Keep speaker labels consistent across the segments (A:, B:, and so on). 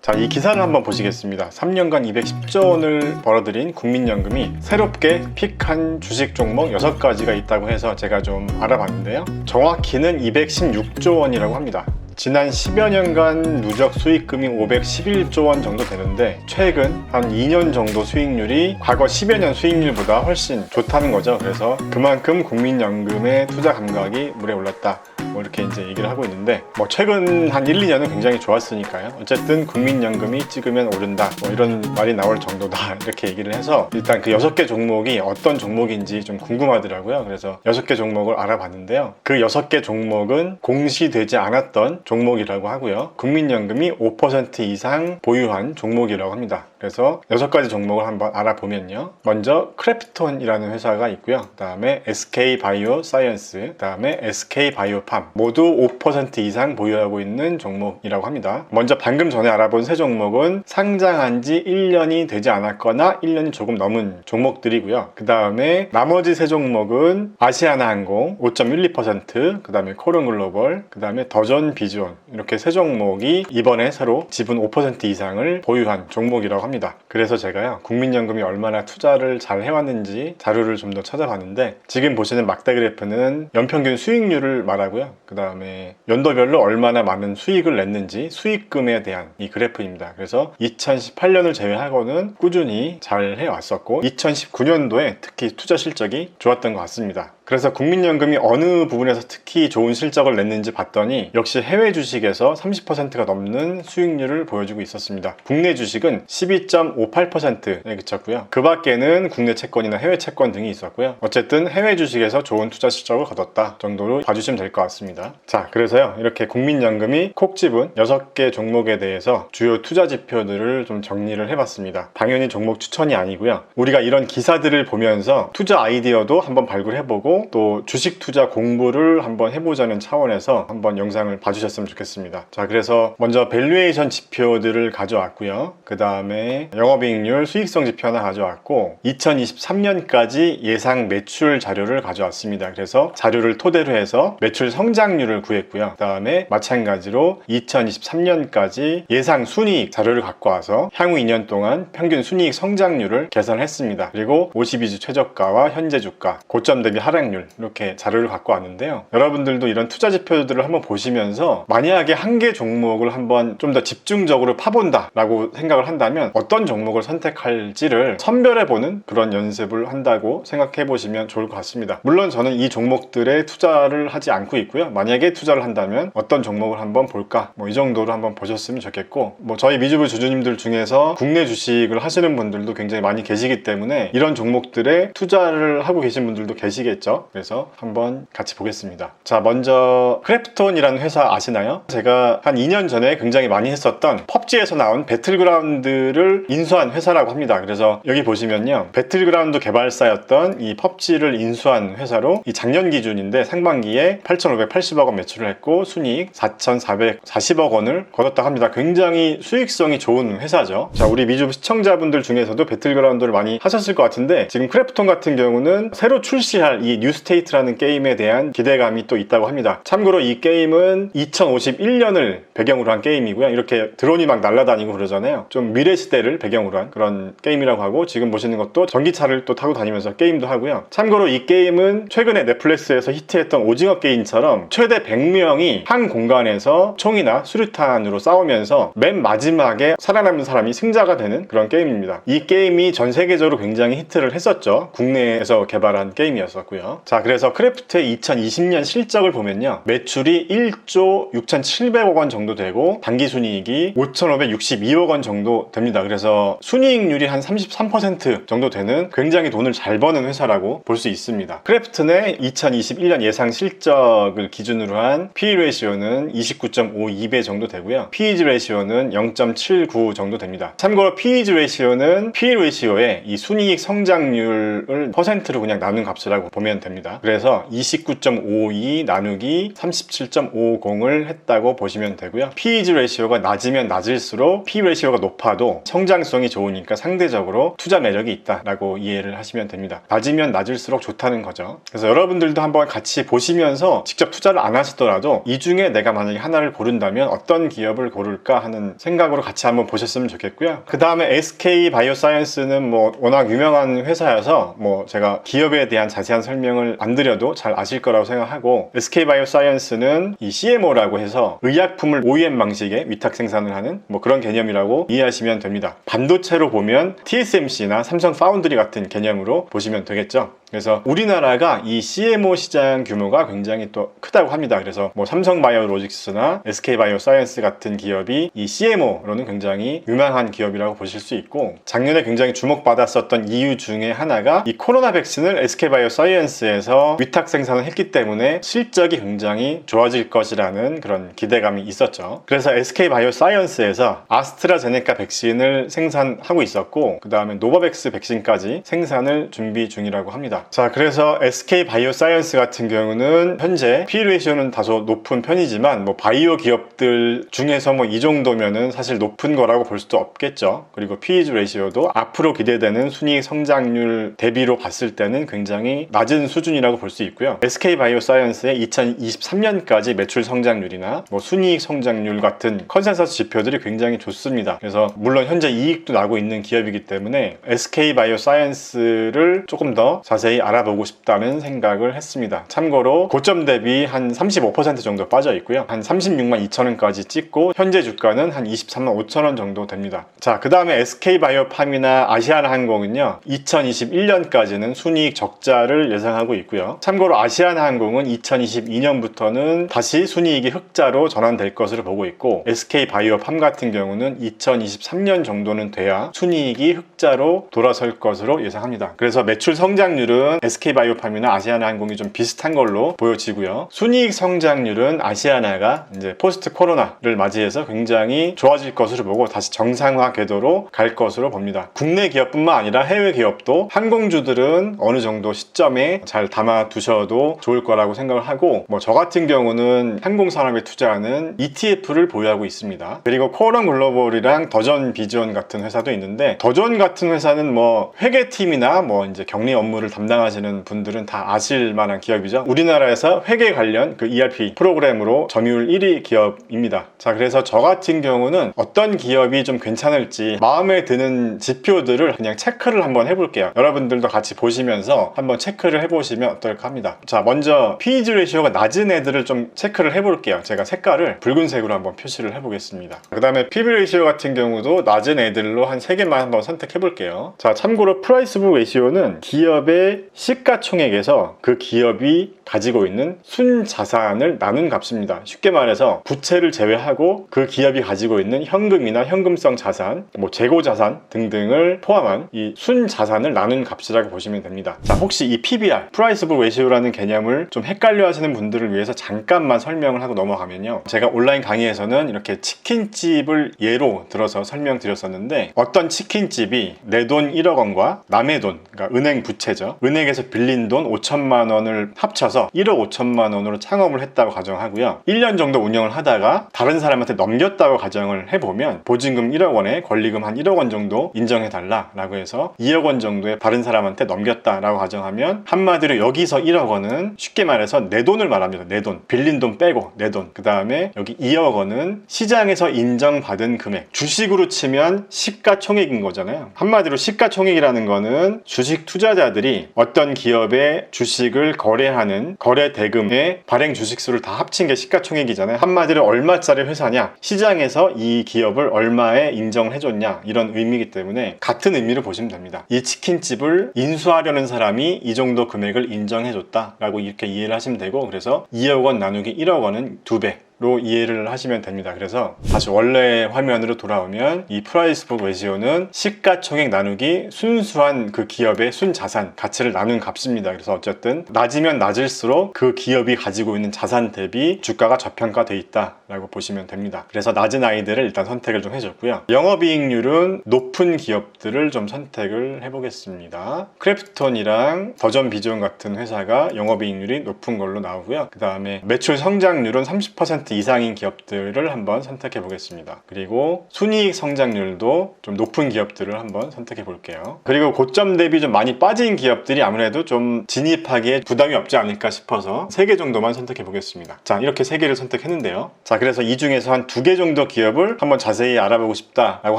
A: 자, 이 기사를 한번 보시겠습니다. 3년간 210조 원을 벌어들인 국민연금이 새롭게 픽한 주식 종목 6가지가 있다고 해서 제가 좀 알아봤는데요. 정확히는 216조 원이라고 합니다. 지난 10여 년간 누적 수익금이 511조 원 정도 되는데 최근 한 2년 정도 수익률이 과거 10여 년 수익률보다 훨씬 좋다는 거죠. 그래서 그만큼 국민연금의 투자 감각이 물에 올랐다, 뭐 이렇게 이제 얘기를 하고 있는데, 뭐 최근 한 1, 2년은 굉장히 좋았으니까요. 어쨌든 국민연금이 찍으면 오른다, 뭐 이런 말이 나올 정도다, 이렇게 얘기를 해서 일단 그 6개 종목이 어떤 종목인지 좀 궁금하더라고요. 그래서 6개 종목을 알아봤는데요. 그 6개 종목은 공시되지 않았던 종목이라고 하고요. 국민연금이 5% 이상 보유한 종목이라고 합니다. 그래서 6가지 종목을 한번 알아보면요. 먼저 크래프톤이라는 회사가 있고요. 그 다음에 SK바이오사이언스, 그 다음에 SK바이오팜, 모두 5% 이상 보유하고 있는 종목이라고 합니다. 먼저 방금 전에 알아본 세 종목은 상장한 지 1년이 되지 않았거나 1년이 조금 넘은 종목들이고요. 그 다음에 나머지 세 종목은 아시아나항공 5.12%, 그 다음에 코른글로벌, 그 다음에 더전비주얼, 이렇게 세 종목이 이번에 새로 지분 5% 이상을 보유한 종목이라고 합니다. 그래서 제가요, 국민연금이 얼마나 투자를 잘 해왔는지 자료를 좀 더 찾아봤는데, 지금 보시는 막대 그래프는 연평균 수익률을 말하고요. 그 다음에 연도별로 얼마나 많은 수익을 냈는지 수익금에 대한 이 그래프입니다. 그래서 2018년을 제외하고는 꾸준히 잘 해왔었고 2019년도에 특히 투자 실적이 좋았던 것 같습니다. 그래서 국민연금이 어느 부분에서 특히 좋은 실적을 냈는지 봤더니 역시 해외 주식에서 30%가 넘는 수익률을 보여주고 있었습니다. 국내 주식은 12.58%에 그쳤고요. 그 밖에는 국내 채권이나 해외 채권 등이 있었고요. 어쨌든 해외 주식에서 좋은 투자 실적을 거뒀다 정도로 봐주시면 될 것 같습니다. 자, 그래서요, 이렇게 국민연금이 콕 집은 6개 종목에 대해서 주요 투자 지표들을 좀 정리를 해봤습니다. 당연히 종목 추천이 아니고요. 우리가 이런 기사들을 보면서 투자 아이디어도 한번 발굴해보고 또 주식 투자 공부를 한번 해보자는 차원에서 한번 영상을 봐주셨으면 좋겠습니다. 자, 그래서 먼저 밸류에이션 지표들을 가져왔고요. 그 다음에 영업이익률, 수익성 지표 하나 가져왔고 2023년까지 예상 매출 자료를 가져왔습니다. 그래서 자료를 토대로 해서 매출 성장률을 구했고요. 그 다음에 마찬가지로 2023년까지 예상 순이익 자료를 갖고 와서 향후 2년 동안 평균 순이익 성장률을 계산했습니다. 그리고 52주 최저가와 현재 주가, 고점 대비 하락 이렇게 자료를 갖고 왔는데요. 여러분들도 이런 투자 지표들을 한번 보시면서 만약에 한 개 종목을 한번 좀 더 집중적으로 파본다 라고 생각을 한다면 어떤 종목을 선택할지를 선별해보는 그런 연습을 한다고 생각해 보시면 좋을 것 같습니다. 물론 저는 이 종목들에 투자를 하지 않고 있고요. 만약에 투자를 한다면 어떤 종목을 한번 볼까, 뭐 이 정도로 한번 보셨으면 좋겠고, 뭐 저희 미주부 주주님들 중에서 국내 주식을 하시는 분들도 굉장히 많이 계시기 때문에 이런 종목들에 투자를 하고 계신 분들도 계시겠죠. 그래서 한번 같이 보겠습니다. 자, 먼저 크래프톤이라는 회사 아시나요? 제가 한 2년 전에 굉장히 많이 했었던 펍지에서 나온 배틀그라운드를 인수한 회사라고 합니다. 그래서 여기 보시면요, 배틀그라운드 개발사였던 이 펍지를 인수한 회사로 이 작년 기준인데 상반기에 8,580억 원 매출을 했고 순이익 4,440억 원을 거뒀다고 합니다. 굉장히 수익성이 좋은 회사죠. 자, 우리 미주 시청자분들 중에서도 배틀그라운드를 많이 하셨을 것 같은데, 지금 크래프톤 같은 경우는 새로 출시할 이 뉴스테이트라는 게임에 대한 기대감이 또 있다고 합니다. 참고로 이 게임은 2051년을 배경으로 한 게임이고요. 이렇게 드론이 막 날아다니고 그러잖아요. 좀 미래 시대를 배경으로 한 그런 게임이라고 하고, 지금 보시는 것도 전기차를 또 타고 다니면서 게임도 하고요. 참고로 이 게임은 최근에 넷플릭스에서 히트했던 오징어 게임처럼 최대 100명이 한 공간에서 총이나 수류탄으로 싸우면서 맨 마지막에 살아남은 사람이 승자가 되는 그런 게임입니다. 이 게임이 전 세계적으로 굉장히 히트를 했었죠. 국내에서 개발한 게임이었었고요. 자, 그래서 크래프트의 2020년 실적을 보면요, 매출이 1조 6,700억 원 정도 되고 당기순이익이 5,562억 원 정도 됩니다. 그래서 순이익률이 한 33% 정도 되는 굉장히 돈을 잘 버는 회사라고 볼 수 있습니다. 크래프트의 2021년 예상 실적을 기준으로 한 PE 레이시오는 29.52배 정도 되고요. PEG 레이시오는 0.79 정도 됩니다. 참고로 PEG 레이시오는 PE 레이시오의 이 순이익 성장률을 퍼센트로 그냥 나눈 값이라고 보면 보시면 됩니다. 그래서 29.52 나누기 37.50을 했다고 보시면 되고요. PEG 레이시오가 낮으면 낮을수록 P 레이시오가 높아도 성장성이 좋으니까 상대적으로 투자 매력이 있다라고 이해를 하시면 됩니다. 낮으면 낮을수록 좋다는 거죠. 그래서 여러분들도 한번 같이 보시면서 직접 투자를 안 하시더라도 이 중에 내가 만약에 하나를 고른다면 어떤 기업을 고를까 하는 생각으로 같이 한번 보셨으면 좋겠고요. 그 다음에 SK 바이오사이언스는 뭐 워낙 유명한 회사여서 뭐 제가 기업에 대한 자세한 설명을 안 드려도 잘 아실 거라고 생각하고, SK 바이오사이언스는 이 CMO라고 해서 의약품을 OEM 방식의 위탁 생산을 하는 뭐 그런 개념이라고 이해하시면 됩니다. 반도체로 보면 TSMC나 삼성 파운드리 같은 개념으로 보시면 되겠죠. 그래서 우리나라가 이 CMO 시장 규모가 굉장히 또 크다고 합니다. 그래서 뭐 삼성바이오로직스나 SK바이오사이언스 같은 기업이 이 CMO로는 굉장히 유망한 기업이라고 보실 수 있고, 작년에 굉장히 주목받았었던 이유 중에 하나가 이 코로나 백신을 SK바이오사이언스에서 위탁 생산을 했기 때문에 실적이 굉장히 좋아질 것이라는 그런 기대감이 있었죠. 그래서 SK바이오사이언스에서 아스트라제네카 백신을 생산하고 있었고, 그 다음에 노바백스 백신까지 생산을 준비 중이라고 합니다. 자, 그래서 SK 바이오사이언스 같은 경우는 현재 P/E 레이시오는 다소 높은 편이지만 뭐 바이오 기업들 중에서 뭐 이 정도면은 사실 높은 거라고 볼 수도 없겠죠. 그리고 P/E 레이시오도 앞으로 기대되는 순이익 성장률 대비로 봤을 때는 굉장히 낮은 수준이라고 볼 수 있고요. SK 바이오사이언스의 2023년까지 매출 성장률이나 뭐 순이익 성장률 같은 컨센서스 지표들이 굉장히 좋습니다. 그래서 물론 현재 이익도 나고 있는 기업이기 때문에 SK 바이오사이언스를 조금 더 자세히 알아보고 싶다는 생각을 했습니다. 참고로 고점 대비 한 35% 정도 빠져 있고요. 한 36만 2천 원까지 찍고 현재 주가는 한 23만 5천 원 정도 됩니다. 자, 그 다음에 SK바이오팜이나 아시아나항공은요 2021년까지는 순이익 적자를 예상하고 있고요. 참고로 아시아나항공은 2022년부터는 다시 순이익이 흑자로 전환될 것으로 보고 있고, SK바이오팜 같은 경우는 2023년 정도는 돼야 순이익이 흑자로 돌아설 것으로 예상합니다. 그래서 매출 성장률은 SK바이오팜이나 아시아나항공이 좀 비슷한 걸로 보여지고요. 순이익 성장률은 아시아나가 이제 포스트 코로나를 맞이해서 굉장히 좋아질 것으로 보고 다시 정상화 궤도로 갈 것으로 봅니다. 국내 기업뿐만 아니라 해외 기업도 항공주들은 어느 정도 시점에 잘 담아 두셔도 좋을 거라고 생각을 하고, 뭐 저 같은 경우는 항공산업에 투자하는 ETF를 보유하고 있습니다. 그리고 코어런 글로벌이랑 더전 비전 같은 회사도 있는데, 더전 같은 회사는 뭐 회계팀이나 뭐 이제 격리 업무를 담당하시는 분들은 다 아실 만한 기업이죠. 우리나라에서 회계 관련 그 ERP 프로그램으로 점유율 1위 기업입니다. 자, 그래서 저 같은 경우는 어떤 기업이 좀 괜찮을지 마음에 드는 지표들을 그냥 체크를 한번 해볼게요. 여러분들도 같이 보시면서 한번 체크를 해보시면 어떨까 합니다. 자, 먼저 PEG 레이시오가 낮은 애들을 좀 체크를 해볼게요. 제가 색깔을 붉은색으로 한번 표시를 해보겠습니다. 그 다음에 PB 레이시오 같은 경우도 낮은 애들로 한 3개만 한번 선택해볼게요. 자, 참고로 프라이스북 레이시오는 기업의 시가총액에서 그 기업이 가지고 있는 순자산을 나눈 값입니다. 쉽게 말해서 부채를 제외하고 그 기업이 가지고 있는 현금이나 현금성 자산, 뭐 재고자산 등등을 포함한 이 순자산을 나눈 값이라고 보시면 됩니다. 자, 혹시 이 PBR, 프라이스북 레이시오라는 개념을 좀 헷갈려 하시는 분들을 위해서 잠깐만 설명을 하고 넘어가면요, 제가 온라인 강의에서는 이렇게 치킨집을 예로 들어서 설명드렸었는데, 어떤 치킨집이 내 돈 1억 원과 남의 돈, 그러니까 은행 부채죠, 은행에서 빌린 돈 5천만 원을 합쳐서 1억 5천만 원으로 창업을 했다고 가정하고요. 1년 정도 운영을 하다가 다른 사람한테 넘겼다고 가정을 해보면 보증금 1억 원에 권리금 한 1억 원 정도 인정해달라 라고 해서 2억 원 정도의 다른 사람한테 넘겼다라고 가정하면, 한마디로 여기서 1억 원은 쉽게 말해서 내 돈을 말합니다. 내 돈, 빌린 돈 빼고 내 돈. 그 다음에 여기 2억 원은 시장에서 인정받은 금액, 주식으로 치면 시가총액인 거잖아요. 한마디로 시가총액이라는 거는 주식 투자자들이 어떤 기업의 주식을 거래하는 거래 대금의 발행 주식수를 다 합친 게 시가총액이잖아요. 한마디로 얼마짜리 회사냐, 시장에서 이 기업을 얼마에 인정을 해줬냐, 이런 의미이기 때문에 같은 의미로 보시면 됩니다. 이 치킨집을 인수하려는 사람이 이 정도 금액을 인정해줬다 라고 이렇게 이해를 하시면 되고, 그래서 2억 원 나누기 1억 원은 2배, 로 이해를 하시면 됩니다. 그래서 다시 원래 화면으로 돌아오면 이 프라이스 북 레시오는 시가총액 나누기 순수한 그 기업의 순자산 가치를 나눈 값입니다. 그래서 어쨌든 낮으면 낮을수록 그 기업이 가지고 있는 자산 대비 주가가 저평가돼 있다라고 보시면 됩니다. 그래서 낮은 아이들을 일단 선택을 좀 해줬고요. 영업이익률은 높은 기업들을 좀 선택을 해보겠습니다. 크래프톤이랑 더전 비전 같은 회사가 영업이익률이 높은 걸로 나오고요. 그 다음에 매출 성장률은 30% 이상인 기업들을 한번 선택해 보겠습니다. 그리고 순이익 성장률도 좀 높은 기업들을 한번 선택해 볼게요. 그리고 고점 대비 좀 많이 빠진 기업들이 아무래도 좀 진입하기에 부담이 없지 않을까 싶어서 3개 정도만 선택해 보겠습니다. 자, 이렇게 3개를 선택했는데요. 자, 그래서 이 중에서 한 2개 정도 기업을 한번 자세히 알아보고 싶다라고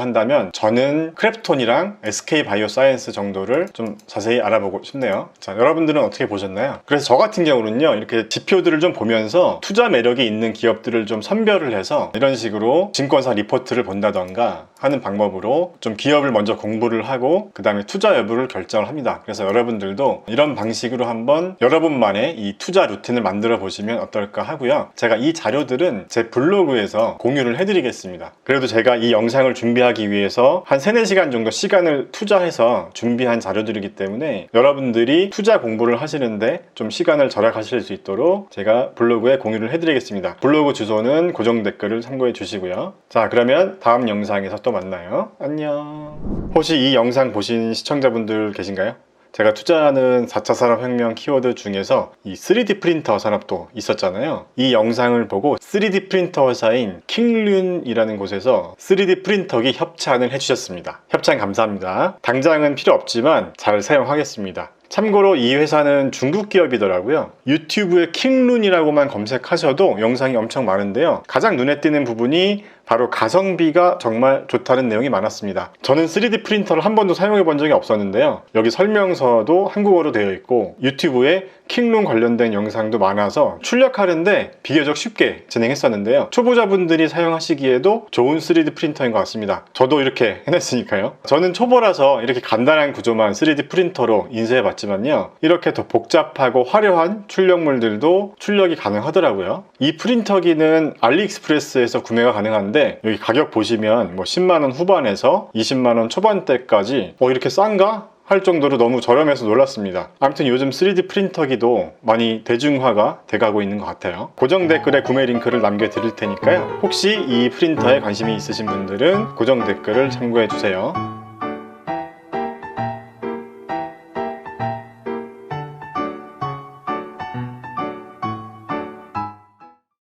A: 한다면 저는 크래프톤이랑 SK 바이오사이언스 정도를 좀 자세히 알아보고 싶네요. 자, 여러분들은 어떻게 보셨나요? 그래서 저 같은 경우는요, 이렇게 지표들을 좀 보면서 투자 매력이 있는 기업들을 좀 선별을 해서 이런 식으로 증권사 리포트를 본다던가 하는 방법으로 좀 기업을 먼저 공부를 하고 그 다음에 투자 여부를 결정을 합니다. 그래서 여러분들도 이런 방식으로 한번 여러분만의 이 투자 루틴을 만들어 보시면 어떨까 하고요. 제가 이 자료들은 제 블로그에서 공유를 해드리겠습니다. 그래도 제가 이 영상을 준비하기 위해서 한 3-4시간 정도 시간을 투자해서 준비한 자료들이기 때문에 여러분들이 투자 공부를 하시는데 좀 시간을 절약하실 수 있도록 제가 블로그에 공유를 해드리겠습니다. 블로그 주소는 고정 댓글을 참고해 주시고요. 자, 그러면 다음 영상에서 또 만나요. 안녕. 혹시 이 영상 보신 시청자분들 계신가요? 제가 투자하는 4차 산업혁명 키워드 중에서 이 3D 프린터 산업도 있었잖아요. 이 영상을 보고 3D 프린터 회사인 킹룬이라는 곳에서 3D 프린터기 협찬을 해주셨습니다. 협찬 감사합니다. 당장은 필요 없지만 잘 사용하겠습니다. 참고로 이 회사는 중국 기업이더라고요. 유튜브에 킹룬이라고만 검색하셔도 영상이 엄청 많은데요. 가장 눈에 띄는 부분이 바로 가성비가 정말 좋다는 내용이 많았습니다. 저는 3D 프린터를 한 번도 사용해 본 적이 없었는데요. 여기 설명서도 한국어로 되어 있고 유튜브에 킹룬 관련된 영상도 많아서 출력하는데 비교적 쉽게 진행했었는데요. 초보자분들이 사용하시기에도 좋은 3D 프린터인 것 같습니다. 저도 이렇게 해냈으니까요. 저는 초보라서 이렇게 간단한 구조만 3D 프린터로 인쇄해 봤지만요. 이렇게 더 복잡하고 화려한 출력물들도 출력이 가능하더라고요. 이 프린터기는 알리익스프레스에서 구매가 가능한데 여기 가격 보시면 뭐 10만원 후반에서 20만원 초반대까지 이렇게 싼가? 할 정도로 너무 저렴해서 놀랐습니다. 아무튼 요즘 3D 프린터기도 많이 대중화가 돼가고 있는 것 같아요. 고정 댓글에 구매 링크를 남겨드릴 테니까요. 혹시 이 프린터에 관심이 있으신 분들은 고정 댓글을 참고해 주세요.